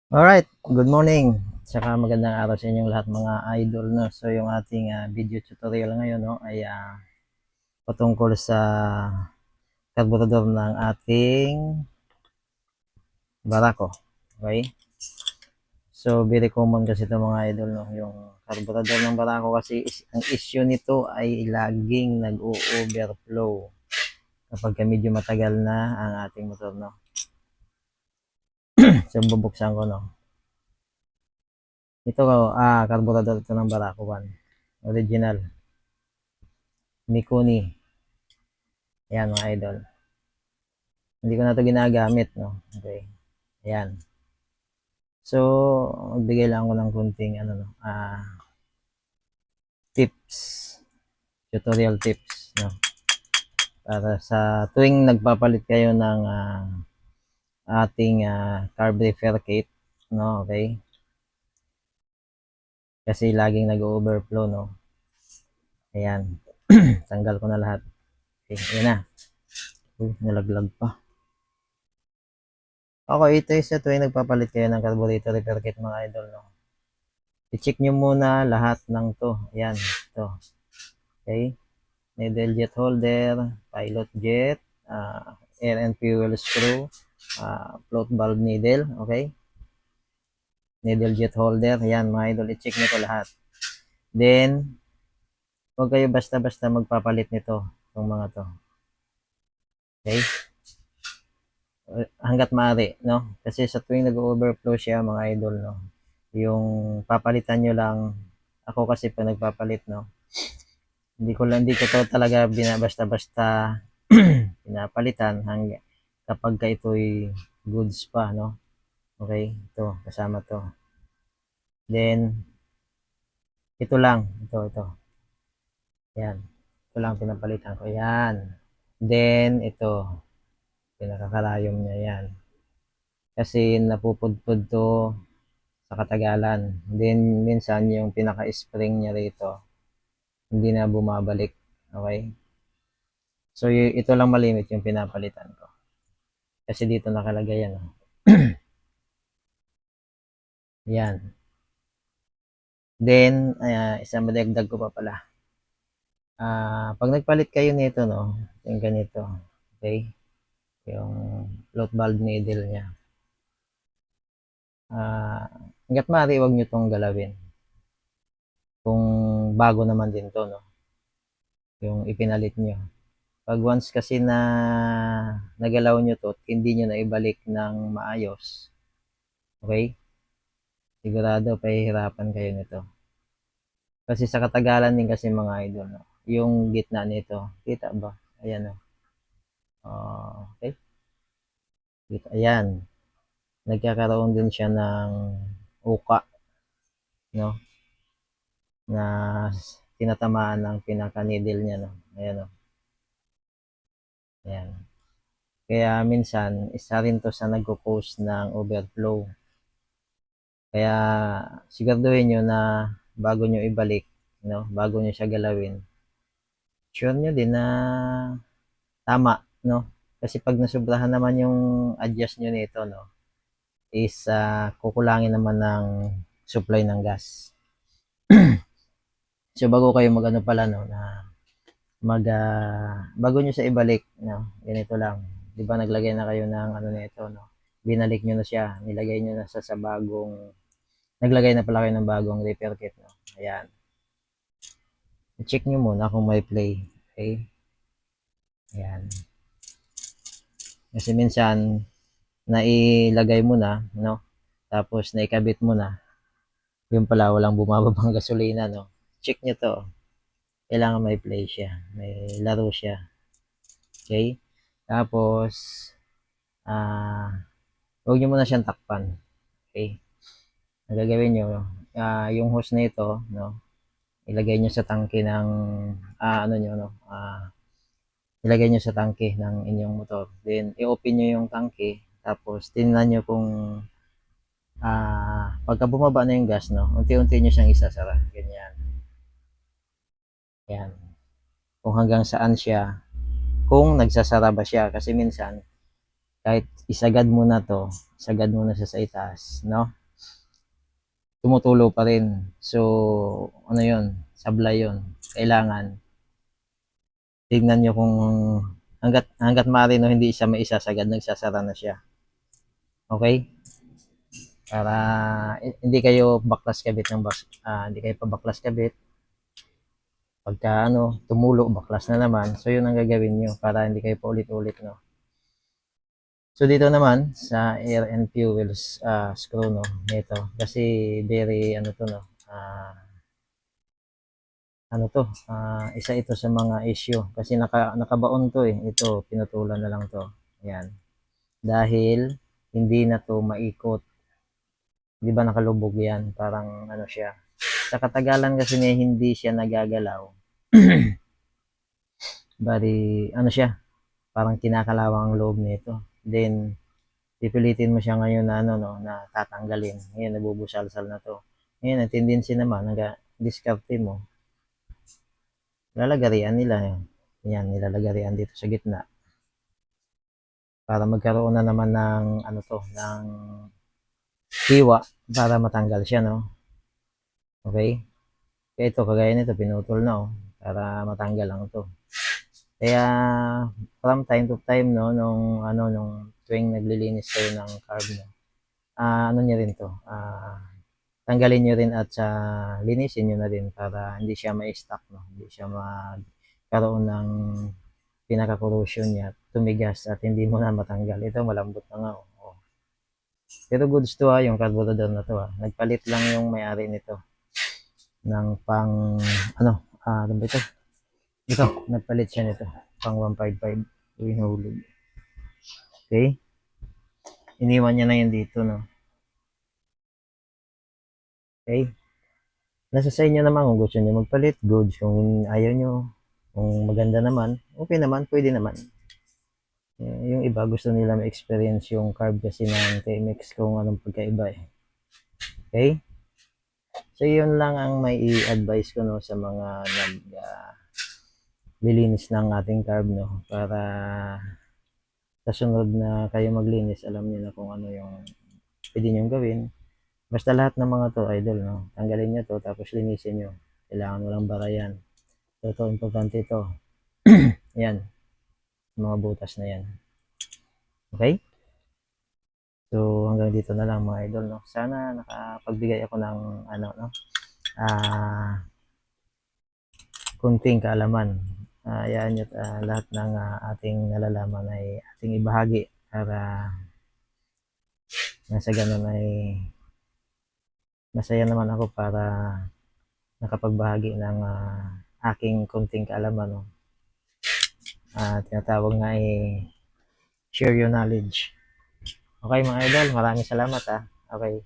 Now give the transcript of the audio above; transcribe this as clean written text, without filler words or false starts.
Alright, good morning. Tsaka magandang araw sa inyong lahat mga idol, no. So yung ating video tutorial ngayon, no, ay patungkol sa karburador ng ating barako. Okay? So very common kasi ito mga idol, no, yung karburador ng barako kasi ang issue nito ay laging nag-o-overflow kapag medyo matagal na ang ating motor, no. So bubuksan ko, no. Ito karburador ito ng barako 1. Original Mikuni. Ayan mga idol. Hindi ko na ito ginagamit, no. Okay. Ayan. So, magbigay lang ako ng kunting tips, tutorial tips, no. Para sa tuwing nagpapalit kayo ng ating carb repair kit, no, okay? Kasi laging nag-overflow, no. Ayan. Tanggal ko na lahat. Okay, ayan na. Uy, nalaglag pa. Okay, ito sa tuwing nagpapalit kayo ng carburetor repair kit mga idol, no. I-check nyo muna lahat ng to. Ayan, ito. Okay. Needle jet holder, pilot jet, air and fuel screw, float valve needle, okay? Needle jet holder, yan mga idol, i-check nyo to lahat. Then, huwag kayo basta-basta magpapalit nito, itong mga to. Okay? Hanggat maaari, no? Kasi sa tuwing nag-overflow siya, mga idol, no? Yung papalitan nyo lang, ako kasi pa nagpapalit, no? Hindi ko to talaga binabasta-basta pinapalitan kapag ka ito'y goods pa, no? Okay, ito, kasama to. Then, ito lang, ito. Yan, ito lang pinapalitan ko, yan. Then, ito, pinakakarayom niya, yan. Kasi napupudpud to sa katagalan. Then, minsan yung pinaka-spring niya rito, hindi na bumabalik, okay? So, ito lang malimit yung pinapalitan ko. Kasi dito nakalagay yan, oh. Yan. Then, isang madagdag ko pa pala. Pag nagpalit kayo nito, no, yung ganito, okay, yung float valve needle niya, hanggat maaari huwag nyo itong galawin. Kung bago naman din to, no, yung ipinalit nyo. Pag once kasi na nagalaw nyo to, hindi nyo na ibalik ng maayos, okay, sigurado pahihirapan kayo nito. Kasi sa katagalan din kasi mga idol, no, yung gitna nito, kita ba? Ayan, no. Okay. Ayan. Nagkakaroon din siya ng uka, no, na tinatamaan ng pinaka-needle niya, no. Ayan, no. Ayan. Kaya minsan, isa rin to sa nagko-cause ng overflow. Kaya siguraduhin nyo na bago nyo ibalik, no, bago nyo siya galawin, sure nyo din na tama, no. Kasi pag nasobrahan naman yung adjust nyo nito, no, is kukulangin naman ng supply ng gas. So bago kayo magano pala, no, na bago nyo siya ibalik, no, ganito lang. Di ba naglagay na kayo ng ano nito, no, binalik nyo na siya, nilagay nyo na sa bagong, naglagay na pala kayo ng bagong repair kit, no. Ayan, check nyo muna kung may play, okay. Ayan, kasi minsan nailagay mo na, no, tapos naikabit mo na, yung pala walang bumababang gasolina, no. Check nyo to, kailangan may play siya, may laro siya, okay. Tapos huwag nyo muna siyang takpan, okay. Ang gagawin nyo, yung hose na ito, no, ilagay nyo sa tangke ng ano nyo, no, ilagay nyo sa tangke ng inyong motor, then i-open nyo yung tangke, tapos tingnan nyo kung pagka bumaba na yung gas, no, unti-unti nyo siyang isasara, ganyan. Yan, kung hanggang saan siya, kung nagsasara ba siya, kasi minsan kahit isagad mo na to, isagad mo na siya sa itaas, no? Tumutulo pa rin. So, ano yun? Sablay yun. Kailangan, tignan nyo kung hanggat maaari no, hindi siya may isasagad, nagsasara na siya. Okay? Para hindi kayo baklas kabit ng hindi kayo pa baklas kabit. Pagka tumulo, baklas na naman. So, yun ang gagawin nyo para hindi kayo paulit-ulit, no? So, dito naman sa air and fuels screw, no? Nito. Kasi very, to, no? Isa ito sa mga issue. Kasi nakabaon to eh. Ito, pinutulan na lang to. Ayan. Dahil, hindi na to maikot. Di ba nakalubog yan? Parang siya. Sa katagalan kasi niya, hindi siya nagagalaw. Bali, siya? Parang kinakalawang ang loob nito. Then, pipilitin mo siya ngayon na na tatanggalin. Ngayon, nabubusalsal na to. Ngayon, ang tendency naman, diskarte mo, lalagarian nila. Yan, nilalagarian dito sa gitna. Para magkaroon na naman ng, ng hiwa para matanggal siya, no? Okay? Kaya ito, kagaya nito, pinutol na, para matanggal lang ito. Kaya, from time to time, no, nung tuwing naglilinis kayo ng carb, no, niya rin to, tanggalin nyo rin at linisin nyo na rin para hindi siya ma-stuck, no? Hindi siya magkaroon ng pinaka-corrosion niya, tumigas at hindi mo na matanggal. Ito malambot na nga. Oh. Pero goods to yung carburetor na to. Nagpalit lang yung may-ari nito ng pang ano ba ito? Ito, nagpalit siya nito pang 155 hinulog. Okay? Iniwan niya na yun dito, no? Okay? Nasa sa inyo naman kung gusto niyo magpalit, goods. Kung ayaw niyo, kung maganda naman, okay naman, pwede naman. Yung iba gusto nila ma-experience yung carb kasi ng TMX kung anong pagkaiba eh. Okay? So yun lang ang may i-advise ko, no, sa mga lilinis ng ating carb, no, para sa sunod na kayo maglinis, alam niyo na kung ano yung pwede nyo gawin. Basta lahat ng mga to, idol, no, tanggalin nyo to tapos linisin nyo. Kailangan walang barayan. So ito, importante ito. Yan, mga butas na yan. Okay? So hanggang dito na lang mga idol, no. Sana nakapagbigay ako ng kunting kaalaman. Yan yun, lahat ng ating nalalaman ay ating ibahagi para nasa ganun ay masaya naman ako para nakapagbahagi ng aking kunting kaalaman, no. Tinatawag nga share your knowledge. Okay mga idol, maraming salamat. Okay.